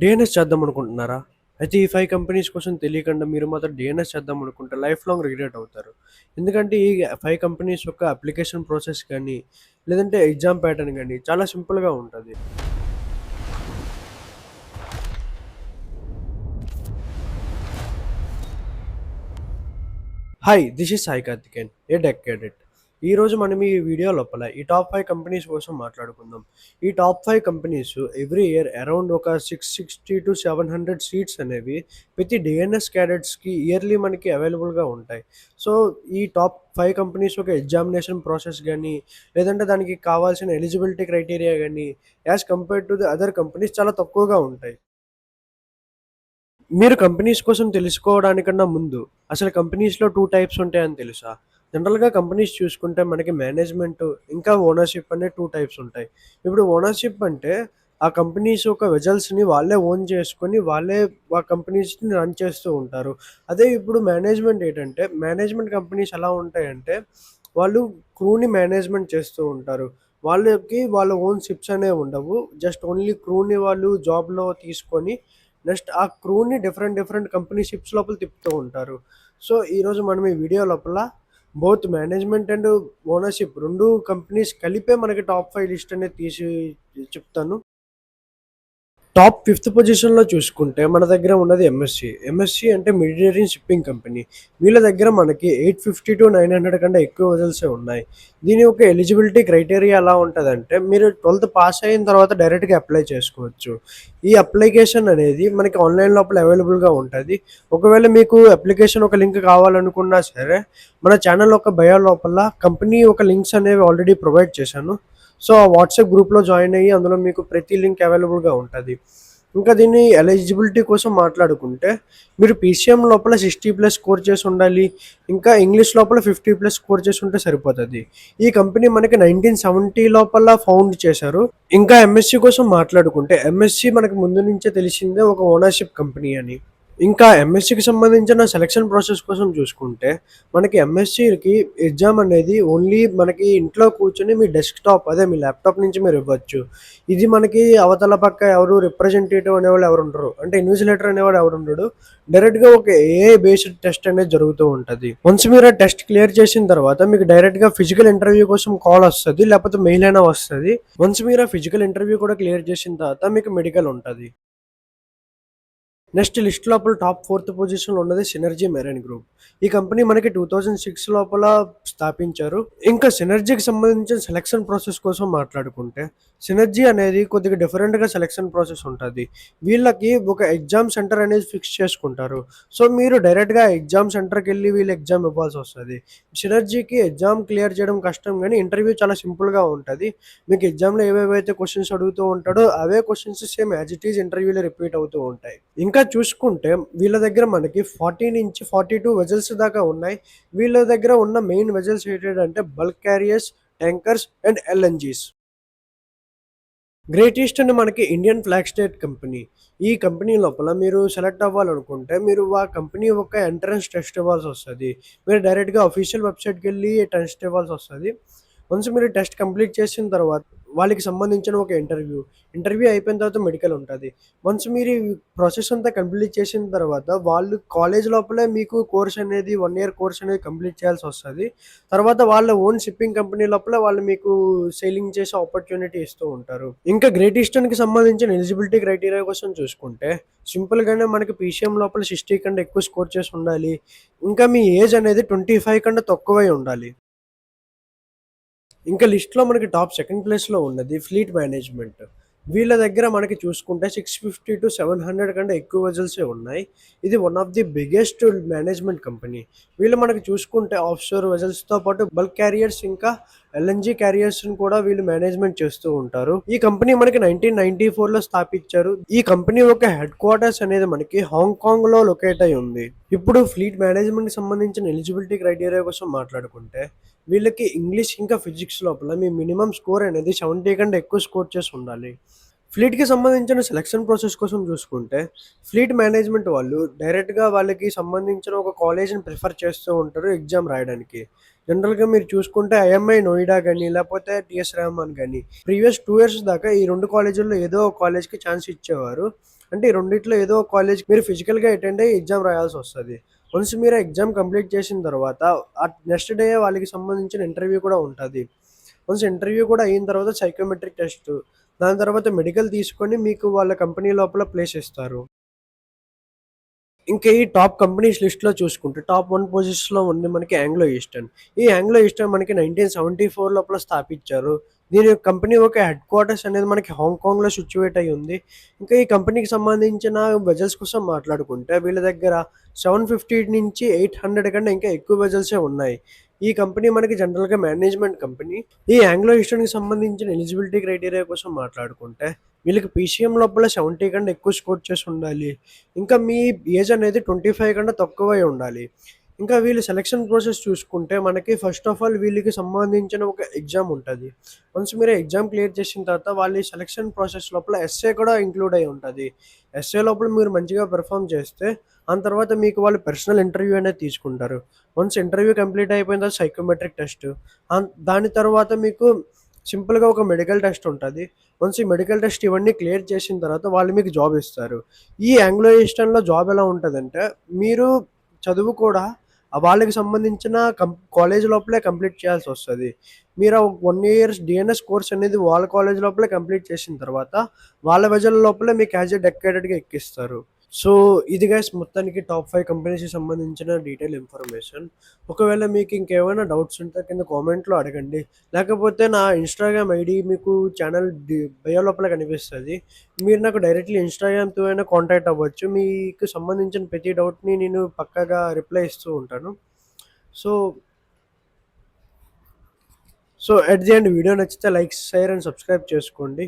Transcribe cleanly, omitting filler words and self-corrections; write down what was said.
DNS చేద్దామనుకుంటున్నారా? అయితే ఈ 5 companies కోసం తెలియకుండా మీరు మాత్రం డీఎన్ఎస్ చేద్దామనుకుంటే లైఫ్ లాంగ్ రిగ్రెట్ అవుతారు. ఎందుకంటే ఈ 5 కంపెనీస్ యొక్క అప్లికేషన్ ప్రాసెస్ గానీ, లేదంటే ఎగ్జామ్ ప్యాటర్న్ గానీ చాలా సింపుల్‌గా ఉంటది. Hi! This is Sai Karthikeyan, A tech cadet. ఈరోజు మనం ఈ వీడియో లోపల ఈ టాప్ 5 కంపెనీస్ కోసం మాట్లాడుకుందాం. ఈ top 5 companies every year around ఒక 660-700 సీట్స్ అనేవి ప్రతి డీఎన్ఎస్ క్యాడెట్స్‌కి ఇయర్లీ మనకి అవైలబుల్‌గా ఉంటాయి. సో, ఈ టాప్ 5 కంపెనీస్ యొక్క ఎగ్జామినేషన్ ప్రాసెస్ గానీ, లేదంటే దానికి కావాల్సిన ఎలిజిబిలిటీ క్రైటీరియా గానీ, as compared to the other companies చాలా తక్కువగా ఉంటాయి. మీరు కంపెనీస్ కోసం తెలుసుకోవడానికన్నా ముందు, అసలు కంపెనీస్‌లో 2 టైప్స్ ఉంటాయని తెలుసా? జనరల్‌గా కంపెనీస్ చూసుకుంటే మనకి మేనేజ్‌మెంటు, ఇంకా ఓనర్‌షిప్ అనే 2 టైప్స్ ఉంటాయి. ఇప్పుడు ఓనర్‌షిప్ అంటే, ఆ కంపెనీస్ యొక్క వెజల్స్‌ని వాళ్ళే ఓన్ చేసుకొని, వాళ్ళే ఆ కంపెనీస్‌ని రన్ చేస్తూ ఉంటారు. అదే ఇప్పుడు మేనేజ్‌మెంట్ ఏంటంటే, మేనేజ్‌మెంట్ కంపెనీస్ ఎలా ఉంటాయంటే, వాళ్ళు క్రూని మేనేజ్‌మెంట్ చేస్తూ ఉంటారు. వాళ్ళకి వాళ్ళ ఓన్ షిప్స్ అనేవి ఉండవు. జస్ట్ ఓన్లీ క్రూని వాళ్ళు జాబ్‌లో తీసుకొని నెక్స్ట్ ఆ క్రూని డిఫరెంట్ డిఫరెంట్ కంపెనీ షిప్స్ లోపల తిప్పుతూ ఉంటారు. సో, ఈరోజు మనం ఈ వీడియో లోపల both management and ownership 2 companies కలిపే మనకి టాప్ 5 లిస్ట్ అనేది తీసి చెప్తాను. టాప్ ఫిఫ్త్ పొజిషన్‌లో చూసుకుంటే మన దగ్గర ఉన్నది ఎంఎస్‌సి. ఎంఎస్‌సి అంటే మెడిటరేనియన్ షిప్పింగ్ కంపెనీ. వీళ్ళ దగ్గర మనకి 850-900 కంటే ఎక్కువ వెసెల్సే ఉన్నాయి. దీని యొక్క ఎలిజిబిలిటీ క్రైటీరియా ఎలా ఉంటదంటే, మీరు 12థ్ పాస్ అయిన తర్వాత డైరెక్ట్‌గా అప్లై చేసుకోవచ్చు. ఈ అప్లికేషన్ అనేది మనకి ఆన్‌లైన్ లోపల అవైలబుల్‌గా ఉంటది. ఒకవేళ మీకు అప్లికేషన్ ఒక లింక్ కావాలనుకున్నా సరే, మన ఛానల్ యొక్క బయో లోపల కంపెనీ యొక్క లింక్స్ అనేవి ఆల్రెడీ ప్రొవైడ్ చేశాను. సో, ఆ వాట్సాప్ గ్రూప్‌లో జాయిన్ అయ్యి అందులో మీకు ప్రతి లింక్ అవైలబుల్‌గా ఉంటది. ఇంకా దీన్ని ఎలిజిబిలిటీ కోసం మాట్లాడుకుంటే, మీరు పీసీఎం లోపల 60+ స్కోర్ చేసుండాలి. ఇంకా ఇంగ్లీష్ లోపల 50+ స్కోర్ చేసుంటే సరిపోతది. ఈ కంపెనీ మనకి 1970 లోపల ఫౌండ్ చేశారు. ఇంకా ఎంఎస్‌సి కోసం మాట్లాడుకుంటే, ఎంఎస్‌సి మనకు ముందు నుంచే తెలిసిందే ఒక ఓనర్‌షిప్ కంపెనీ అని. ఇంకా ఎంఎస్‌సికి సంబంధించిన సెలక్షన్ ప్రాసెస్ కోసం చూసుకుంటే, మనకి ఎంఎస్‌సికి ఎగ్జామ్ అనేది ఓన్లీ మనకి ఇంట్లో కూర్చొని మీ డెస్క్‌టాప్ అదే మీ ల్యాప్‌టాప్ నుంచి మీరు ఇవ్వచ్చు. ఇది మనకి అవతల పక్క ఎవరు రిప్రజెంటేటివ్ అనేవాళ్ళు ఎవరుండరు. అంటే ఇన్విజిలేటర్ అనేవాడు ఎవరుండడు. డైరెక్ట్‌గా ఒక ఏఐ బేస్డ్ టెస్ట్ అనేది జరుగుతూ ఉంటది. వన్స్ మీరు ఆ టెస్ట్ క్లియర్ చేసిన తర్వాత మీకు డైరెక్ట్‌గా ఫిజికల్ ఇంటర్వ్యూ కోసం కాల్ వస్తది. లేకపోతే మెయిల్ అయినా వస్తది. వన్స్ మీరు ఆ ఫిజికల్ ఇంటర్వ్యూ కూడా క్లియర్ చేసిన తర్వాత మీకు మెడికల్ ఉంటది. నెక్స్ట్ లిస్ట్ లోపల టాప్ ఫోర్త్ పొజిషన్‌లో ఉన్నది సినర్జీ మెరైన్ గ్రూప్. ఈ కంపెనీ మనకి 2006 లోపల స్థాపించారు. ఇంకా సినర్జీకి సంబంధించిన సెలక్షన్ ప్రాసెస్ కోసం మాట్లాడుకుంటే, సినర్జీ అనేది కొద్దిగా డిఫరెంట్‌గా సెలక్షన్ ప్రాసెస్ ఉంటది. వీళ్ళకి ఒక ఎగ్జామ్ సెంటర్ అనేది ఫిక్స్ చేసుకుంటారు. సో, మీరు డైరెక్ట్‌గా ఎగ్జామ్ సెంటర్‌కెళ్ళి వీళ్ళు ఎగ్జామ్ ఇవ్వాల్సొస్తది. సినర్జీకి ఎగ్జామ్ క్లియర్ చేయడం కష్టం గానీ, ఇంటర్వ్యూ చాలా సింపుల్‌గా ఉంటది. మీకు ఎగ్జామ్‌లో ఏవేవైతే క్వెషన్స్ అడుగుతూ ఉంటాడో, అవే questions same as it is ఇంటర్వ్యూలో రిపీట్ అవుతూ ఉంటాయి. ఇంకా చూసుకుంటే వీళ్ళ దగ్గర మనకి 40-42 వెసెల్స్ దాకా ఉన్నాయి. వీళ్ళ దగ్గర ఉన్న మెయిన్ వెసెల్స్ ఏంటంటే bulk carriers, tankers and LNGs. Great Eastern మనకి ఇండియన్ ఫ్లాగ్ స్టేట్ కంపెనీ. ఈ కంపెనీ లోపల మీరు సెలెక్ట్ అవ్వాలనుకుంటే, మీరు ఆ కంపెనీ యొక్క ఎంట్రన్స్ టెస్ట్ ఇవ్వాల్సొస్తది. మీరు డైరెక్ట్‌గా అఫీషియల్ వెబ్‌సైట్‌కెళ్ళి టెస్ట్ ఇవ్వాల్సొస్తది. వన్స్ మీరు టెస్ట్ కంప్లీట్ చేసిన తర్వాత, వాళ్ళకి సంబంధించిన ఒక ఇంటర్వ్యూ అయిపోయిన తర్వాత మెడికల్ ఉంటది. వన్స్ మీరు ఈ ప్రాసెస్ అంతా కంప్లీట్ చేసిన తర్వాత, వాళ్ళు కాలేజ్ లోపలే మీకు కోర్స్ అనేది 1 ఇయర్ కోర్స్ అనేది కంప్లీట్ చేయాల్సొస్తది. తర్వాత వాళ్ళ ఓన్ షిప్పింగ్ కంపెనీ లోపల వాళ్ళు మీకు సెయిలింగ్ చేసే ఆపర్చునిటీ ఇస్తూ ఉంటారు. ఇంకా గ్రేట్ ఈస్టర్న్‌కి సంబంధించిన ఎలిజిబిలిటీ క్రైటీరియా కోసం చూసుకుంటే, సింపుల్‌గానే మనకి పీసీఎం లోపల 60 కంటే ఎక్కువ స్కోర్ చేసి ఉండాలి. ఇంకా మీ ఏజ్ అనేది 25 కంటే తక్కువై ఉండాలి. ఇంకా లిస్ట్‌లో మనకి టాప్ సెకండ్ ప్లేస్‌లో ఉన్నది ఫ్లీట్ మేనేజ్‌మెంట్. వీళ్ళ దగ్గర మనకి చూసుకుంటే 650-700 కంటే ఎక్కువ వెసెల్సే ఉన్నాయి. ఇది one of the biggest management company. వీళ్ళు మనకి చూసుకుంటే ఆఫ్‌షోర్ వెసెల్స్‌తో పాటు బల్క్ క్యారియర్స్ ఇంకా ఎల్ఎన్‌జీ క్యారియర్స్‌ని కూడా వీళ్ళు మేనేజ్‌మెంట్ చేస్తూ ఉంటారు. ఈ కంపెనీ మనకి 1994లో స్థాపించారు. ఈ కంపెనీ యొక్క హెడ్ క్వార్టర్స్ అనేది మనకి హాంకాంగ్‌లో లొకేట్ అయి ఉంది. ఇప్పుడు ఫ్లీట్ మేనేజ్‌మెంట్‌కి సంబంధించిన ఎలిజిబిలిటీ క్రైటీరియా కోసం మాట్లాడుకుంటే, వీళ్ళకి ఇంగ్లీష్ ఇంకా ఫిజిక్స్ లోపల మీ మినిమమ్ స్కోర్ అనేది 70 కంటే ఎక్కువ స్కోర్ చేసి ఉండాలి. ఫ్లీట్‌కి సంబంధించిన సెలక్షన్ ప్రాసెస్ కోసం చూసుకుంటే, ఫ్లీట్ మేనేజ్‌మెంట్ వాళ్ళు డైరెక్ట్‌గా వాళ్ళకి సంబంధించిన ఒక కాలేజ్‌ని ప్రిఫర్ చేస్తూ ఉంటారు ఎగ్జామ్ రాయడానికి. జనరల్‌గా మీరు చూసుకుంటే ఐఎంఐ నోయిడా గాని, లేపోతే టీఎస్ రెహమాన్ గాని, ప్రీవియస్ 2 ఇయర్స్ దాకా ఈ 2 కాలేజీల్లో ఏదో ఒక కాలేజ్‌కి ఛాన్స్ ఇచ్చేవారు. అంటే ఈ రెండిట్లో ఏదో ఒక కాలేజ్‌కి మీరు ఫిజికల్‌గా అటెండ్ అయ్యి ఎగ్జామ్ రాయాల్సొస్తది. వన్స్ మీరు ఎగ్జామ్ కంప్లీట్ చేసిన తర్వాత నెక్స్ట్ డే వాళ్ళకి సంబంధించిన ఇంటర్వ్యూ కూడా ఉంటది. వన్స్ ఇంటర్వ్యూ కూడా అయిన తర్వాత సైకోమెట్రిక్ టెస్టు, దాని తర్వాత మెడికల్ తీసుకొని మీకు వాళ్ళ కంపెనీ లోపల ప్లేస్ ఇస్తారు. ఇంకా ఈ టాప్ కంపెనీస్ లిస్ట్‌లో చూసుకుంటే టాప్ 1 పొజిషన్‌లో ఉంది మనకి ఆంగ్లో ఈస్టర్న్. ఈ ఆంగ్లో ఈస్టర్న్ మనకి 1974 లోపల స్థాపించారు. దీని యొక్క కంపెనీ ఒక హెడ్ క్వార్టర్స్ అనేది మనకి హాంకాంగ్‌లో సిట్యుయేట్ అయ్యి ఉంది. ఇంకా ఈ కంపెనీకి సంబంధించిన వెజల్స్ కోసం మాట్లాడుకుంటే వీళ్ళ దగ్గర 750 నుంచి 800 కన్నా ఇంకా ఎక్కువ వెజల్సే ఉన్నాయి. ఈ కంపెనీ మనకి జనరల్‌గా మేనేజ్‌మెంట్ కంపెనీ. ఈ ఆంగ్లో ఈస్టర్న్‌కి సంబంధించిన ఎలిజిబిలిటీ క్రైటీరియా కోసం మాట్లాడుకుంటే వీళ్ళకి పీసీఎం లోపల 70 కన్నా ఎక్కువ స్కోర్ చేసి ఉండాలి. ఇంకా మీ ఏజ్ అనేది 25 కన్నా తక్కువై ఉండాలి. ఇంకా వీళ్ళు సెలక్షన్ ప్రాసెస్ చూసుకుంటే మనకి ఫస్ట్ ఆఫ్ ఆల్ వీళ్ళకి సంబంధించిన ఒక ఎగ్జామ్ ఉంటది. వన్స్ మీరు ఎగ్జామ్ క్లియర్ చేసిన తర్వాత వాళ్ళ ఈ సెలక్షన్ ప్రాసెస్ లోపల ఎస్సే కూడా ఇంక్లూడ్ అయ్యి ఉంటది. ఎస్సే లోపల మీరు మంచిగా పెర్ఫార్మ్ చేస్తే తర్వాత మీకు వాళ్ళు పర్సనల్ ఇంటర్వ్యూ అనేది తీసుకుంటారు. వన్స్ ఇంటర్వ్యూ కంప్లీట్ అయిపోయిన తర్వాత సైకోమెట్రిక్ టెస్ట్. దాని తర్వాత మీకు సింపుల్‌గా ఒక మెడికల్ టెస్ట్ ఉంటది. వన్స్ ఈ మెడికల్ టెస్ట్ ఇవన్నీ క్లియర్ చేసిన తర్వాత వాళ్ళు మీకు జాబ్ ఇస్తారు. ఈ ఆంగ్లో ఈస్టర్న్‌లో జాబ్ ఎలా ఉంటదంటే, మీరు చదువు కూడా వాళ్ళకి సంబంధించిన కాలేజ్ లోపలే కంప్లీట్ చేయాల్సొస్తది. మీరు 1 ఇయర్స్ డీఎన్ఎస్ కోర్స్ అనేది వాళ్ళ కాలేజ్ లోపలే కంప్లీట్ చేసిన తర్వాత, వాళ్ళ వెజల్ లోపలే మీకు యాస్ ఎ డెడికేటెడ్‌గా ఎక్కిస్తారు. సో, ఇది గైస్ మొత్తానికి టాప్ 5 కంపెనీస్‌కి సంబంధించిన డీటెయిల్ ఇన్ఫర్మేషన్. ఒకవేళ మీకు ఇంకేమైనా డౌట్స్ ఉంటే కింద కామెంట్‌లో అడగండి. లేకపోతే నా ఇన్‌స్టాగ్రామ్ ఐడీ మీకు ఛానల్ బయో లోపల కనిపిస్తది. మీరు నాకు డైరెక్ట్‌లీ ఇన్‌స్టాగ్రామ్ త్రూ అయినా కాంటాక్ట్ అవ్వచ్చు. మీకు సంబంధించిన ప్రతి డౌట్‌ని నేను పక్కాగా రిప్లై ఇస్తూ ఉంటాను. So, so at the end video నచ్చితే లైక్, షేర్ అండ్ సబ్స్క్రైబ్ చేసుకోండి.